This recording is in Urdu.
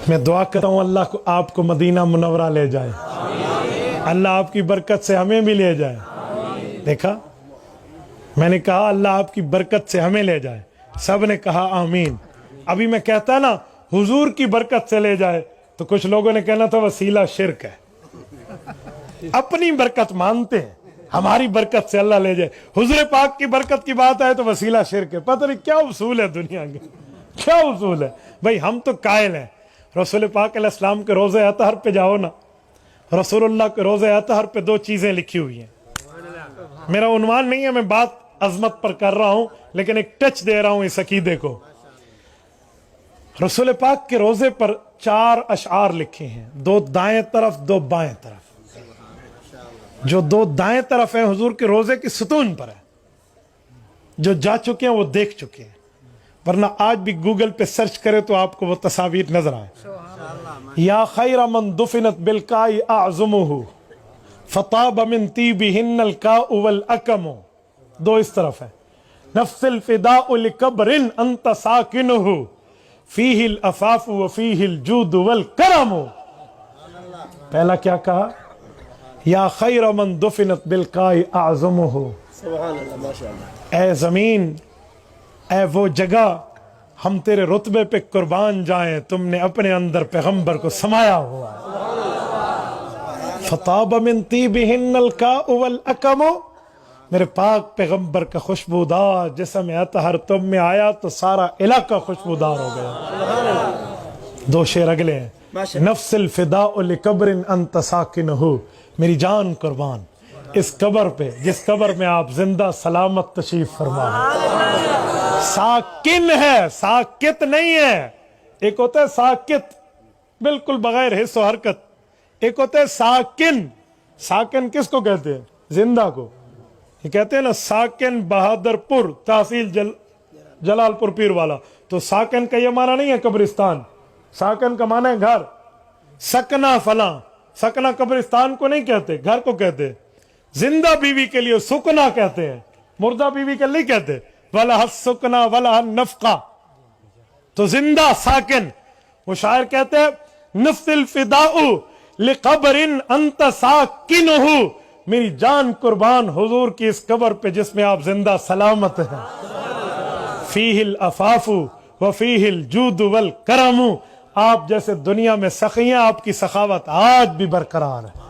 میں دعا کرتا ہوں اللہ کو آپ کو مدینہ منورہ لے جائے، اللہ آپ کی برکت سے ہمیں بھی لے جائے۔ دیکھا، میں نے کہا اللہ آپ کی برکت سے ہمیں لے جائے، سب نے کہا آمین۔ ابھی میں کہتا نا حضور کی برکت سے لے جائے تو کچھ لوگوں نے کہنا تھا وسیلہ شرک ہے۔ اپنی برکت مانتے ہیں، ہماری برکت سے اللہ لے جائے۔ حضور پاک کی برکت کی بات آئے تو وسیلہ شرک ہے۔ پتہ نہیں کیا اصول ہے دنیا کے، کیا اصول ہے بھائی۔ ہم تو قائل ہیں، رسول پاک علیہ السلام کے روضہ اطہر پہ جاؤ نا، رسول اللہ کے روضہ اطہر پہ 2 چیزیں لکھی ہوئی ہیں۔ میرا عنوان نہیں ہے، میں بات عظمت پر کر رہا ہوں لیکن ایک ٹچ دے رہا ہوں اس عقیدے کو۔ رسول پاک کے روضے پر 4 اشعار لکھے ہیں، 2 دائیں طرف 2 بائیں طرف۔ جو 2 دائیں طرف ہیں حضور کے روضے کی ستون پر ہے، جو جا چکے ہیں وہ دیکھ چکے ہیں، ورنہ آج بھی گوگل پہ سرچ کرے تو آپ کو وہ تصاویر نظر آئے۔ یا خیر من دفنت بالکائی اعظمہ فطاب من طیبہن الکاء والاکم، 2 اس طرف ہے۔ نفس الفداء لقبر انت ساکنہ فیہ الافاف وفیہ الجود والکرم۔ پہلا کیا کہا؟ یا خیر من دفنت بالکائی اعظمہ، اے زمین، اے وہ جگہ ہم تیرے رتبے پہ قربان جائیں، تم نے اپنے اندر پیغمبر کو سمایا ہوا ہے۔ فطاب من طیبہن الکاء والاکم، میرے پاک پیغمبر کا خوشبودار جسم اطہر تم میں آیا تو سارا علاقہ خوشبودار ہو گیا۔ 2 شعر اگلے ہیں۔ نفس الفداء لقبر انت ساکنہ، میری جان قربان اس قبر پہ جس قبر میں آپ زندہ سلامت تشریف فرما ہے۔ ساکن ہے، ساکت نہیں ہے۔ ایک ہوتا ہے ساکت بالکل بغیر حس و حرکت، ایک ہوتا ہے ساکن۔ ساکن کس کو کہتے ہیں؟ زندہ کو۔ یہ کہتے ہیں نا ساکن بہادر پور تحصیل جلال پور پیر والا، تو ساکن کا یہ معنی نہیں ہے قبرستان، ساکن کا معنی ہے گھر۔ سکنا فلاں، سکنا قبرستان کو نہیں کہتے، گھر کو کہتے۔ زندہ بیوی کے لیے سکنا کہتے ہیں، مردہ بیوی کے لیے نہیں کہتے۔ وَلَهَا السُّكْنَى وَلَهَا النَّفْقَى، تو زندہ ساکن۔ وہ شاعر کہتے ہیں نفس الفداء لقبر انت ساکنہ، میری جان قربان حضور کی اس قبر پہ جس میں آپ زندہ سلامت ہیں۔ فیہ الافاف وفیہ الجود والکرم، آپ جیسے دنیا میں سخی ہیں، آپ کی سخاوت آج بھی برقرار ہے۔